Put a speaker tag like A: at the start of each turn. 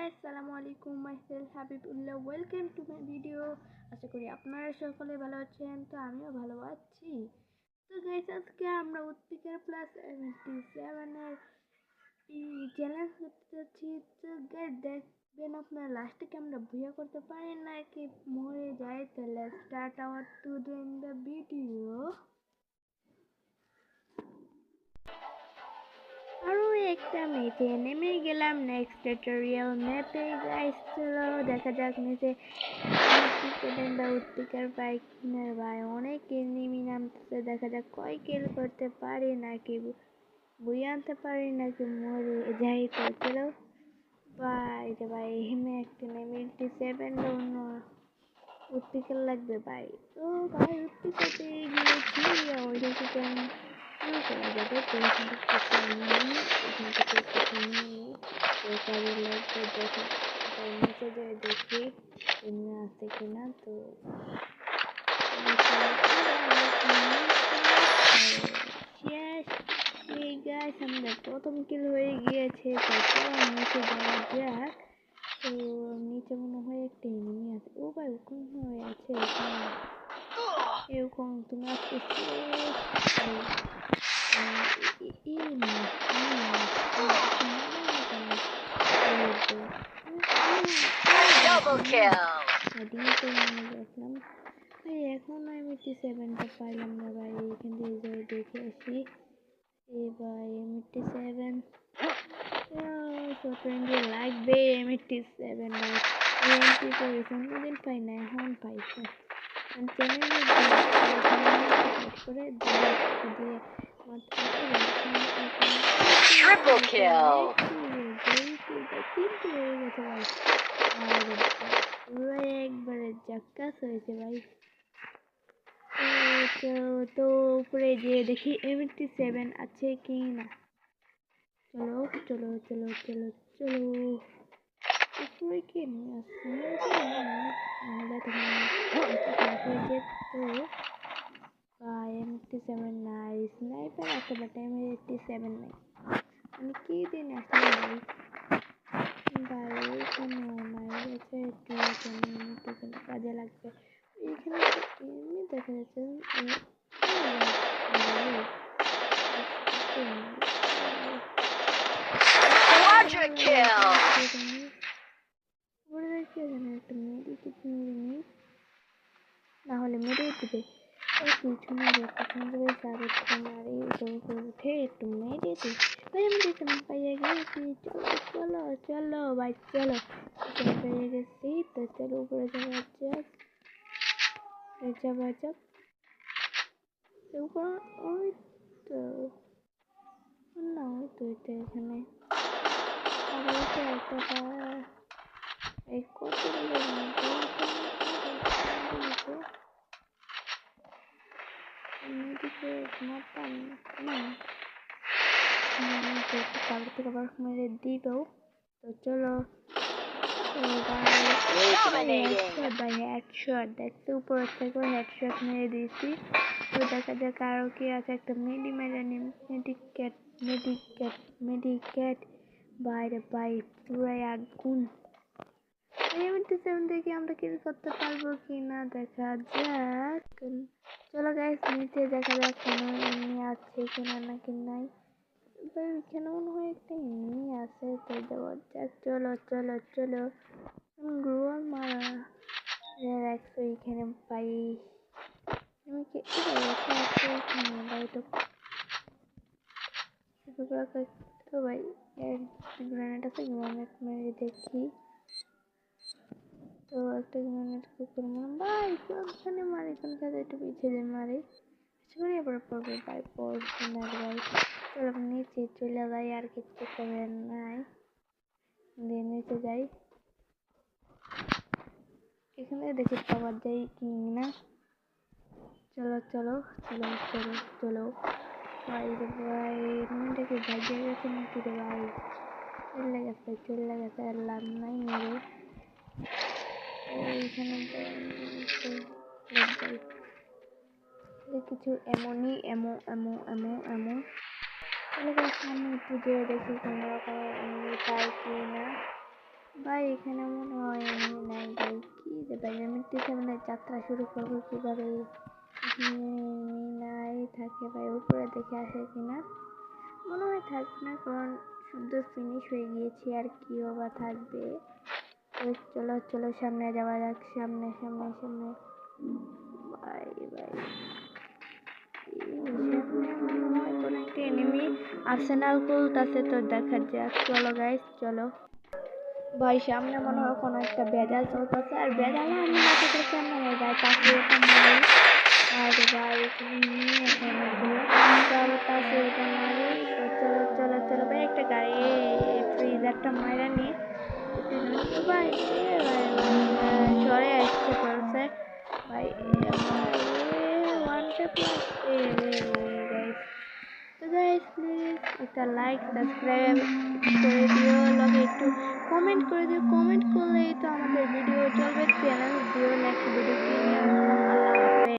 A: guys, Assalamu alaikum. Myself Habibullah. Welcome to my video. আশা করি আপনারা সকলে ভালো আছেন, তো আমিও ভালো আছি। তো গাইস, আজকে আমরা উৎপিকার প্লাস 77 এর চ্যালেঞ্জ করতে যাচ্ছি। তো গাইস, দেখবেন আপনারা লাস্টে কি আমরা ভুয়া করতে পারি নাকি মরে যাই। তো let's start our two in the video. আরও একটা ম্যাচে নেমে গেলাম নেক্সট টিউটোরিয়াল ম্যাপে। গাইস চলো দেখা যাক নিচে উৎপিকার বাইকের ভাই অনেক এনিমি নামতেছে। দেখা যাক কয় কিল করতে পারি নাকি বই আনতে পারি নাকি মরে যাই। তো চলো ভাই রে ভাই, হেমে একটা নেমে 7 উৎপিকার লাগবে ভাই। তো ভাই উৎপিকা পেয়ে গিয়েছি। ওই দিকে শুরু করা যাবে। তো এখান থেকে কাজে লাগবে। দেখো নিচে যেয়ে দেখি এমনি আছে কিনা। তো গাইস, আমাদের প্রথম কিল হয়ে গিয়েছে। তারপর নিচে যাওয়া যাক। তো নিচে মনে হয় একটা এনিমি আছে। ও ভাই ওখানে হয়ে আছে, এরকম তুমি আজকে
B: Double kill.
A: এখন আমি 7টা পাইলাম না ভাই। এখান থেকে দেখে আসি। এবার M87 লাগবে। M87 ভাই, কোনদিন পাই না, এখন পাইছে।
B: Triple kill.
A: একবারে জাক্কাস হয়েছে ভাই। তো উপরে গিয়ে দেখি M87 আছে কি না। চলো চলো চলো চলো চলো উপরে কি আছে। M87 নাই, স্নাইপার আছে বাট M87 নাই। আমি কি দিন আসলে ভাই এখানেও নাই। আছে কাজে লাগবে। এখানে এমনি দেখা যাচ্ছে
B: Quadra kill.
A: না হলে মেরে দিবে। পিছনে উঠে একটু মেরে দিই। আমি দেখলাম পাইয়ে গেছি। চলো চলো ভাই চলো, পেয়ে গেছি। তো চলো উপরে যাওয়া যাক। উপর ওই তো না, ওই তো এটা এখানে এই কতগুলো মেরে দিব। তো চলো হেডশট দেখতে উপর থেকে হেডশট মেরে দিয়েছি। তো দেখা যাক আরো কি আছে। একটা মেডিকেট বাইরে বাই পুরাই আগুন। M87 থেকে আমরা কিছু করতে পারবো কি না দেখা যাক। চলো গাইস নিচে দেখা যাক কোনো এমনি আছে কিনা নাকি নাই। এখানে মনে হয় একটা এমনি আছে। তো যাওয়া যাক। চলো চলো চলো গ্রোয়াল মারা রাখছো এখানে পাই। আমি কি তো ভাই গ্রেনেড আছে, গ্রেনেড মেরে দেখি। তো একটা গ্রেনেড কুকুর ভাই কোনখানে মারে, কোনখানে একটু পিছিয়ে মারে এবার পড়বে ভাই, পড়বে না ভাই। চলো নিচে চলে যাই, আর কিছু করার নাই। নিচে যাই, এখানে দেখি পাওয়া যায় কি না। চলো চলো চলো চলো চলো ভাই রে ভাই, এমনটাকে ভাগিয়ে গেছে নাকি রে ভাই। চলে গেছে আর লাভ নাই মেরে। এইখানে কিছু এমনই এমন সামনে একটু যেয়ে দেখি কোনো রকম পাই কি না। ভাই এখানে মনে হয় এমনি নাই ভাই, কি যে ভাই এমনিতে সামনে যাত্রা শুরু করবো কিভাবে, এখানে এমনি নাই থাকে ভাই, উপরে দেখে আসে কিনা, মনে হয় থাকবে না কারণ শুদ্ধ ফিনিশ হয়ে গিয়েছি, আর কি বা থাকবে। তো চলো চলো সামনে যাওয়া যাক, সামনে সামনে সামনে। ভাই ভাই সামনে মনে হয় কোনো একটা এনিমি আর্সেনাল খুলতাছে, তো দেখা যাক। চলো গাইস চলো। ভাই সামনে মনে হয় কোনো একটা বেজাল চলতেছে, আর বেজালে আমি না থাকলে কেমন হয় ভাই, তাকে এটা মারি। আর ভাই এখানে নিয়ে আছে অনেকগুলো, তো আবার তাকে এটা মারি। তো চলো চলো চলো ভাই, একটা গাড়ি ফ্রিজারটা মারা নিয়ে তো ভাই সরে আসতে পারছে ভাই, ভাই ওয়ান ট্যাপ লাগছে গাইস। তো গাইস প্লিজ একটা লাইক সাবস্ক্রাইব করে দিও, লগে একটু কমেন্ট করে দিও, কমেন্ট করলেই তো আমাদের